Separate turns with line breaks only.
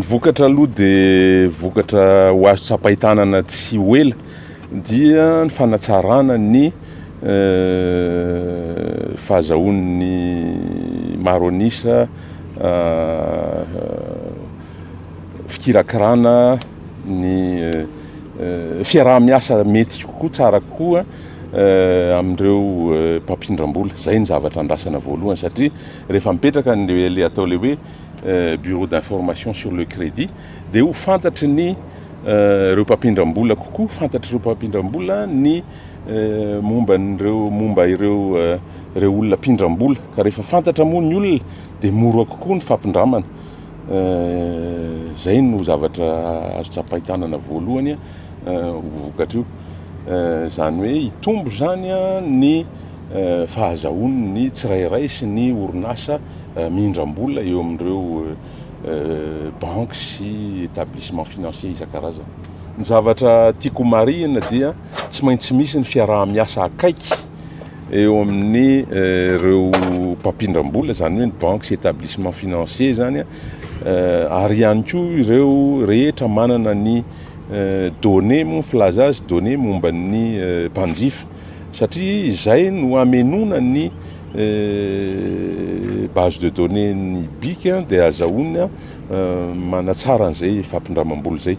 Vokatra aloha dia vokatra ho azo tsapahitanana tsy ho ela dia ny fanatsarana ny fahazahoan'ny maro anisa, fikirakirana ny fiaraha-miasa mety kokoa, tsara kokoa amindreo mpampindram-bola. Zay ny zavatra andrasana voalohany satria rehefa mipetraka le atao le hoe bureau d'information sur le crédit dia ho fantatry ny reo mpampindram-bola kokoa, fantatry reo mpampindram-bola ny momba ireo olona mpindram-bola, ka rehefa fantatra moa ny olona dia mora kokoa ny fampindramana. Zay no zavatra azo tsapahitanana voalohany vokatra io, zany hoe hitombo zany ny fahazahoany ny tsirairay sy ny orinasa mihindram-bola eo amindreo banque sy établissement financier isan-karazany. Ny zavatra tiako marihina dia tsy maintsy misy ny fiaraha-miasa akaiky eo amin'ny reo mpampindram-bola, zany hoe ny banque sy établissement financier zany ary ihany koa ireo rehetra manana ny données moa filaza azy, données momba ny mpanjifa, satria izay no amenona ny base de données ny BIC dia azahoana manatsara an'izay fampindramam-bola zay.